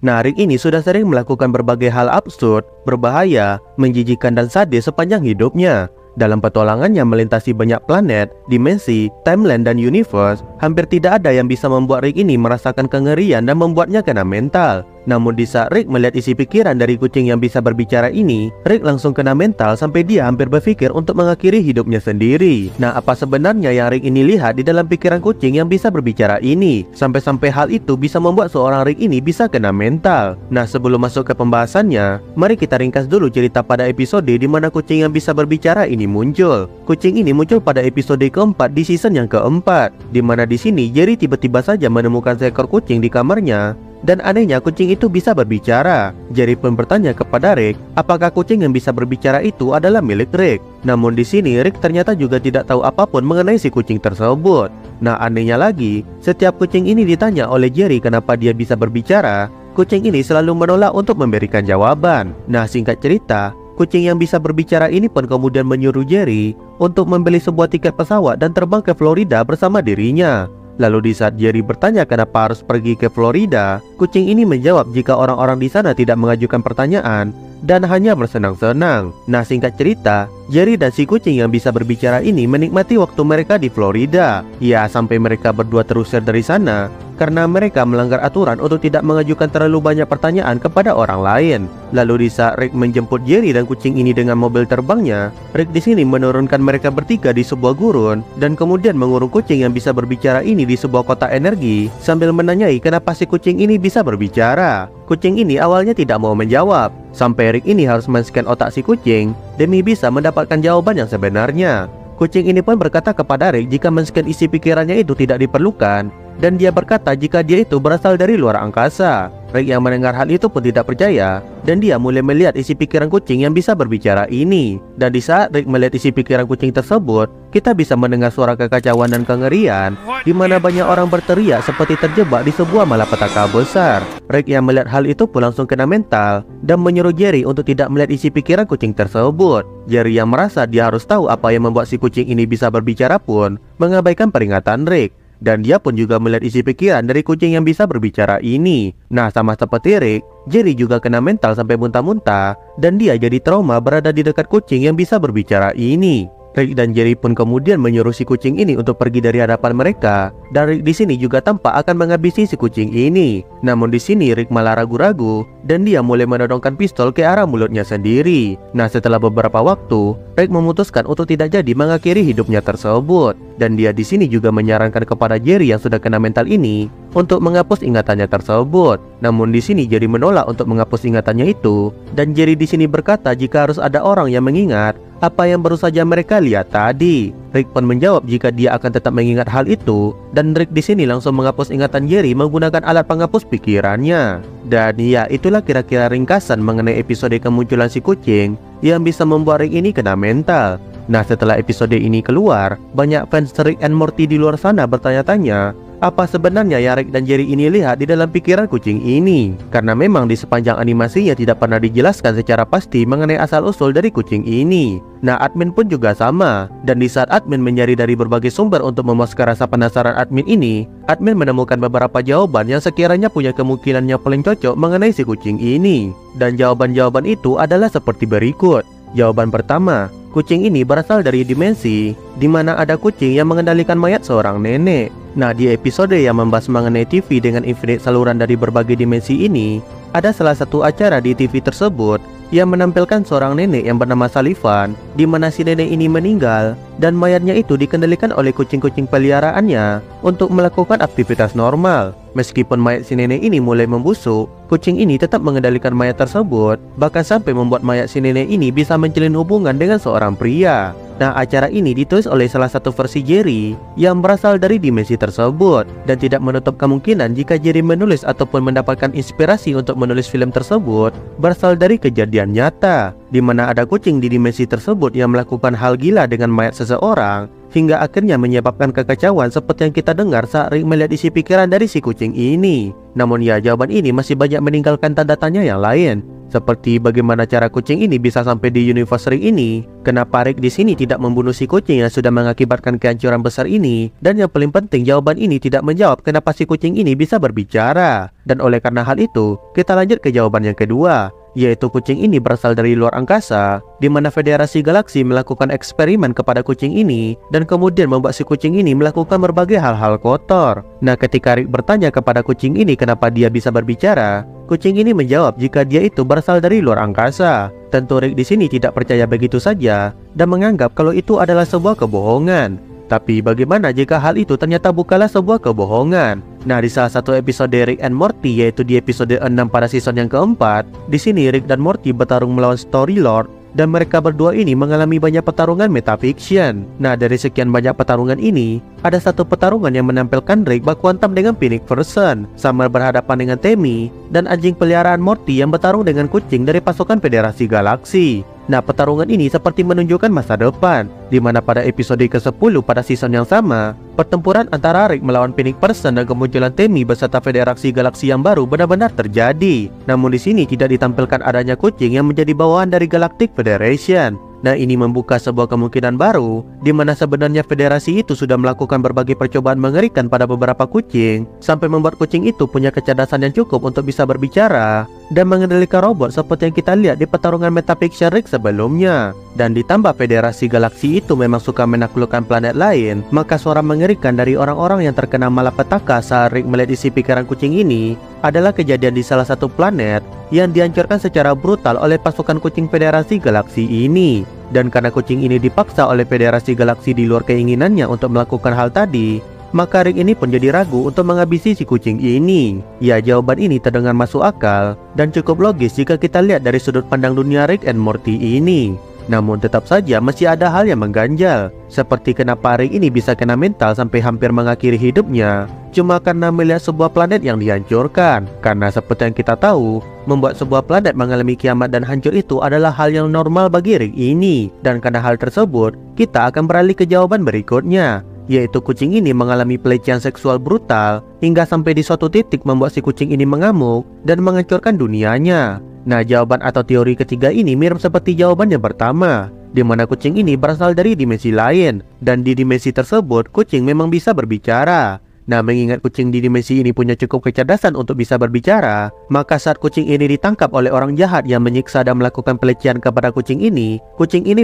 Nah, Rick ini sudah sering melakukan berbagai hal absurd, berbahaya, menjijikkan dan sadis sepanjang hidupnya. Dalam petualangannya melintasi banyak planet, dimensi, timeline, dan universe, hampir tidak ada yang bisa membuat Rick ini merasakan kengerian dan membuatnya kena mental. Namun di saat Rick melihat isi pikiran dari kucing yang bisa berbicara ini, Rick langsung kena mental sampai dia hampir berpikir untuk mengakhiri hidupnya sendiri. Nah, apa sebenarnya yang Rick ini lihat di dalam pikiran kucing yang bisa berbicara ini? Sampai-sampai hal itu bisa membuat seorang Rick ini bisa kena mental. Nah, sebelum masuk ke pembahasannya, mari kita ringkas dulu cerita pada episode di mana kucing yang bisa berbicara ini muncul. Kucing ini muncul pada episode keempat di season yang keempat, di mana di sini Jerry tiba-tiba saja menemukan seekor kucing di kamarnya. Dan anehnya kucing itu bisa berbicara. Jerry pun bertanya kepada Rick, apakah kucing yang bisa berbicara itu adalah milik Rick. Namun di sini Rick ternyata juga tidak tahu apapun mengenai si kucing tersebut. Nah, anehnya lagi, setiap kucing ini ditanya oleh Jerry kenapa dia bisa berbicara, kucing ini selalu menolak untuk memberikan jawaban. Nah, singkat cerita, kucing yang bisa berbicara ini pun kemudian menyuruh Jerry untuk membeli sebuah tiket pesawat dan terbang ke Florida bersama dirinya. Lalu di saat Jerry bertanya kenapa harus pergi ke Florida, kucing ini menjawab jika orang-orang di sana tidak mengajukan pertanyaan dan hanya bersenang-senang. Nah, singkat cerita, Jerry dan si kucing yang bisa berbicara ini menikmati waktu mereka di Florida. Ya, sampai mereka berdua terusir dari sana karena mereka melanggar aturan untuk tidak mengajukan terlalu banyak pertanyaan kepada orang lain. Lalu di saat Rick menjemput Jerry dan kucing ini dengan mobil terbangnya, Rick di sini menurunkan mereka bertiga di sebuah gurun dan kemudian mengurung kucing yang bisa berbicara ini di sebuah kotak energi sambil menanyai kenapa si kucing ini bisa berbicara. Kucing ini awalnya tidak mau menjawab, sampai Rick ini harus men-scan otak si kucing demi bisa mendapatkan jawaban yang sebenarnya. Kucing ini pun berkata kepada Rick jika men-scan isi pikirannya itu tidak diperlukan, dan dia berkata jika dia itu berasal dari luar angkasa. Rick yang mendengar hal itu pun tidak percaya, dan dia mulai melihat isi pikiran kucing yang bisa berbicara ini. Dan di saat Rick melihat isi pikiran kucing tersebut, kita bisa mendengar suara kekacauan dan kengerian, di mana banyak orang berteriak seperti terjebak di sebuah malapetaka besar. Rick yang melihat hal itu pun langsung kena mental, dan menyuruh Jerry untuk tidak melihat isi pikiran kucing tersebut. Jerry yang merasa dia harus tahu apa yang membuat si kucing ini bisa berbicara pun mengabaikan peringatan Rick. Dan dia pun juga melihat isi pikiran dari kucing yang bisa berbicara ini. Nah, sama seperti Rick, Jerry juga kena mental sampai muntah-muntah, dan dia jadi trauma berada di dekat kucing yang bisa berbicara ini. Rick dan Jerry pun kemudian menyuruh si kucing ini untuk pergi dari hadapan mereka, dan Rick di sini juga tampak akan menghabisi si kucing ini. Namun di sini Rick malah ragu-ragu, dan dia mulai menodongkan pistol ke arah mulutnya sendiri. Nah, setelah beberapa waktu, Rick memutuskan untuk tidak jadi mengakhiri hidupnya tersebut, dan dia di sini juga menyarankan kepada Jerry yang sudah kena mental ini untuk menghapus ingatannya tersebut. Namun di sini Jerry menolak untuk menghapus ingatannya itu, dan Jerry di sini berkata jika harus ada orang yang mengingat apa yang baru saja mereka lihat tadi. Rick pun menjawab jika dia akan tetap mengingat hal itu, dan Rick di sini langsung menghapus ingatan Jerry menggunakan alat penghapus pikirannya. Dan ya, itulah kira-kira ringkasan mengenai episode kemunculan si kucing yang bisa membuat Rick ini kena mental. Nah, setelah episode ini keluar, banyak fans Rick and Morty di luar sana bertanya-tanya apa sebenarnya yang Rick dan Jerry ini lihat di dalam pikiran kucing ini. Karena memang di sepanjang animasinya tidak pernah dijelaskan secara pasti mengenai asal-usul dari kucing ini. Nah, admin pun juga sama. Dan di saat admin mencari dari berbagai sumber untuk memuaskan rasa penasaran admin ini, admin menemukan beberapa jawaban yang sekiranya punya kemungkinan yang paling cocok mengenai si kucing ini. Dan jawaban-jawaban itu adalah seperti berikut. Jawaban pertama, kucing ini berasal dari dimensi di mana ada kucing yang mengendalikan mayat seorang nenek. Nah, di episode yang membahas mengenai TV dengan infinite saluran dari berbagai dimensi ini, ada salah satu acara di TV tersebut yang menampilkan seorang nenek yang bernama Sullivan, di mana si nenek ini meninggal dan mayatnya itu dikendalikan oleh kucing-kucing peliharaannya untuk melakukan aktivitas normal. Meskipun mayat si nenek ini mulai membusuk, kucing ini tetap mengendalikan mayat tersebut, bahkan sampai membuat mayat si nenek ini bisa menjalin hubungan dengan seorang pria. Nah, acara ini ditulis oleh salah satu versi Jerry yang berasal dari dimensi tersebut, dan tidak menutup kemungkinan jika Jerry menulis ataupun mendapatkan inspirasi untuk menulis film tersebut berasal dari kejadian nyata, di mana ada kucing di dimensi tersebut yang melakukan hal gila dengan mayat seseorang, hingga akhirnya menyebabkan kekacauan seperti yang kita dengar saat Rick melihat isi pikiran dari si kucing ini. Namun ya, jawaban ini masih banyak meninggalkan tanda tanya yang lain. Seperti bagaimana cara kucing ini bisa sampai di universe Rick ini, kenapa Rick di sini tidak membunuh si kucing yang sudah mengakibatkan kehancuran besar ini, dan yang paling penting jawaban ini tidak menjawab kenapa si kucing ini bisa berbicara. Dan oleh karena hal itu, kita lanjut ke jawaban yang kedua, yaitu kucing ini berasal dari luar angkasa, di mana Federasi Galaksi melakukan eksperimen kepada kucing ini dan kemudian membuat si kucing ini melakukan berbagai hal-hal kotor. Nah, ketika Rick bertanya kepada kucing ini kenapa dia bisa berbicara, kucing ini menjawab jika dia itu berasal dari luar angkasa. Tentu Rick di sini tidak percaya begitu saja dan menganggap kalau itu adalah sebuah kebohongan. Tapi bagaimana jika hal itu ternyata bukanlah sebuah kebohongan? Nah, di salah satu episode Rick and Morty, yaitu di episode 6 pada season yang keempat, di sini Rick dan Morty bertarung melawan Story Lord, dan mereka berdua ini mengalami banyak pertarungan metafiction. Nah, dari sekian banyak pertarungan ini, ada satu pertarungan yang menampilkan Rick baku hantam dengan Phoenix Person, Summer berhadapan dengan Tammy, dan anjing peliharaan Morty yang bertarung dengan kucing dari pasukan Federasi Galaksi. Nah, pertarungan ini seperti menunjukkan masa depan, di mana pada episode ke-10 pada season yang sama, pertempuran antara Rick melawan Phoenix Person dan kemunculan Tammy beserta Federasi Galaksi yang baru benar-benar terjadi. Namun di sini tidak ditampilkan adanya kucing yang menjadi bawahan dari Galactic Federation. Nah, ini membuka sebuah kemungkinan baru, di mana sebenarnya federasi itu sudah melakukan berbagai percobaan mengerikan pada beberapa kucing, sampai membuat kucing itu punya kecerdasan yang cukup untuk bisa berbicara dan mengendalikan robot seperti yang kita lihat di pertarungan metafiction Rick sebelumnya. Dan ditambah Federasi Galaksi itu memang suka menaklukkan planet lain, maka suara mengerikan dari orang-orang yang terkena malapetaka saat Rick melihat isi pikiran kucing ini adalah kejadian di salah satu planet yang dihancurkan secara brutal oleh pasukan kucing Federasi Galaksi ini. Dan karena kucing ini dipaksa oleh Federasi Galaksi di luar keinginannya untuk melakukan hal tadi, maka Rick ini pun jadi ragu untuk menghabisi si kucing ini. Ya, jawaban ini terdengar masuk akal dan cukup logis jika kita lihat dari sudut pandang dunia Rick and Morty ini. Namun tetap saja masih ada hal yang mengganjal, seperti kenapa Rick ini bisa kena mental sampai hampir mengakhiri hidupnya cuma karena melihat sebuah planet yang dihancurkan. Karena seperti yang kita tahu, membuat sebuah planet mengalami kiamat dan hancur itu adalah hal yang normal bagi Rick ini. Dan karena hal tersebut, kita akan beralih ke jawaban berikutnya, yaitu kucing ini mengalami pelecehan seksual brutal hingga sampai di suatu titik membuat si kucing ini mengamuk dan menghancurkan dunianya. Nah, jawaban atau teori ketiga ini mirip seperti jawaban yang pertama, di mana kucing ini berasal dari dimensi lain, dan di dimensi tersebut kucing memang bisa berbicara. Nah, mengingat kucing di dimensi ini punya cukup kecerdasan untuk bisa berbicara, maka saat kucing ini ditangkap oleh orang jahat yang menyiksa dan melakukan pelecehan kepada kucing ini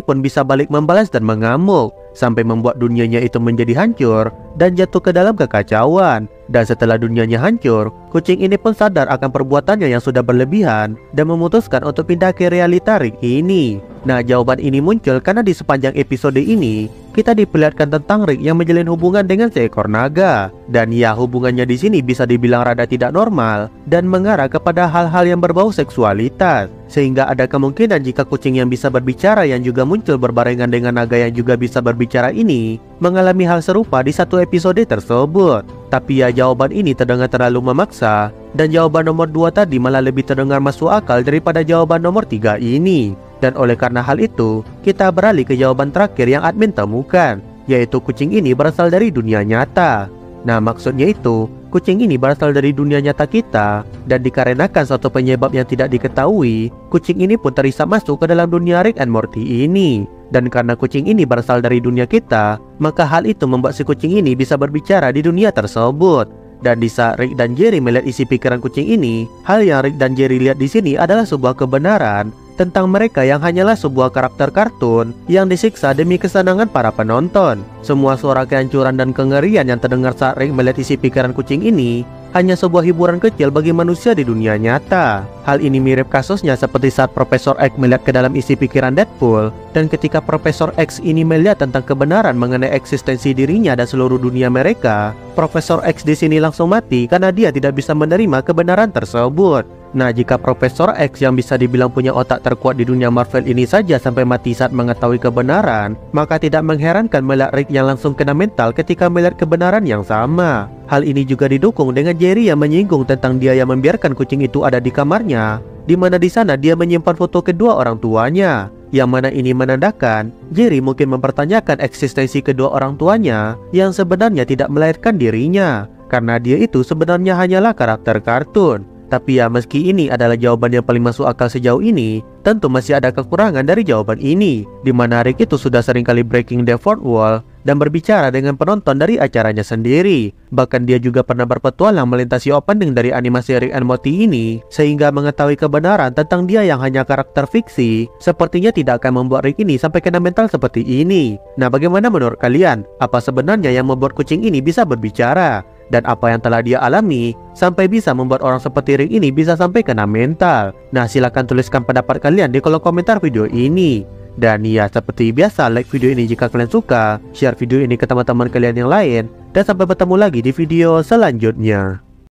pun bisa balik membalas dan mengamuk, sampai membuat dunianya itu menjadi hancur dan jatuh ke dalam kekacauan. Dan setelah dunianya hancur, kucing ini pun sadar akan perbuatannya yang sudah berlebihan dan memutuskan untuk pindah ke realita Rick ini. Nah, jawaban ini muncul karena di sepanjang episode ini kita diperlihatkan tentang Rick yang menjalin hubungan dengan seekor naga. Dan ya, hubungannya di sini bisa dibilang rada tidak normal dan mengarah kepada hal-hal yang berbau seksualitas. Sehingga ada kemungkinan jika kucing yang bisa berbicara yang juga muncul berbarengan dengan naga yang juga bisa berbicara ini mengalami hal serupa di satu episode tersebut. Tapi ya, jawaban ini terdengar terlalu memaksa, dan jawaban nomor 2 tadi malah lebih terdengar masuk akal daripada jawaban nomor 3 ini. Dan oleh karena hal itu, kita beralih ke jawaban terakhir yang admin temukan, yaitu kucing ini berasal dari dunia nyata. Nah, maksudnya itu, kucing ini berasal dari dunia nyata kita, dan dikarenakan suatu penyebab yang tidak diketahui, kucing ini pun terisap masuk ke dalam dunia Rick and Morty ini. Dan karena kucing ini berasal dari dunia kita, maka hal itu membuat si kucing ini bisa berbicara di dunia tersebut. Dan di saat Rick dan Jerry melihat isi pikiran kucing ini, hal yang Rick dan Jerry lihat di sini adalah sebuah kebenaran tentang mereka yang hanyalah sebuah karakter kartun yang disiksa demi kesenangan para penonton. Semua suara kehancuran dan kengerian yang terdengar saat Rick melihat isi pikiran kucing ini hanya sebuah hiburan kecil bagi manusia di dunia nyata. Hal ini mirip kasusnya seperti saat Profesor X melihat ke dalam isi pikiran Deadpool, dan ketika Profesor X ini melihat tentang kebenaran mengenai eksistensi dirinya dan seluruh dunia mereka, Profesor X di sini langsung mati karena dia tidak bisa menerima kebenaran tersebut. Nah, jika Profesor X yang bisa dibilang punya otak terkuat di dunia Marvel ini saja sampai mati saat mengetahui kebenaran, maka tidak mengherankan melihat Rick yang langsung kena mental ketika melihat kebenaran yang sama. Hal ini juga didukung dengan Jerry yang menyinggung tentang dia yang membiarkan kucing itu ada di kamarnya, di mana di sana dia menyimpan foto kedua orang tuanya, yang mana ini menandakan Jerry mungkin mempertanyakan eksistensi kedua orang tuanya yang sebenarnya tidak melahirkan dirinya, karena dia itu sebenarnya hanyalah karakter kartun. Tapi ya meski ini adalah jawaban yang paling masuk akal sejauh ini, tentu masih ada kekurangan dari jawaban ini, di mana Rick itu sudah seringkali breaking the fourth wall dan berbicara dengan penonton dari acaranya sendiri. Bahkan dia juga pernah berpetualang melintasi opening dari animasi Rick and Morty ini, sehingga mengetahui kebenaran tentang dia yang hanya karakter fiksi, sepertinya tidak akan membuat Rick ini sampai kena mental seperti ini. Nah, bagaimana menurut kalian? Apa sebenarnya yang membuat kucing ini bisa berbicara? Dan apa yang telah dia alami sampai bisa membuat orang seperti Rick ini bisa sampai kena mental? Nah, silahkan tuliskan pendapat kalian di kolom komentar video ini. Dan ya, seperti biasa, like video ini jika kalian suka, share video ini ke teman-teman kalian yang lain, dan sampai bertemu lagi di video selanjutnya.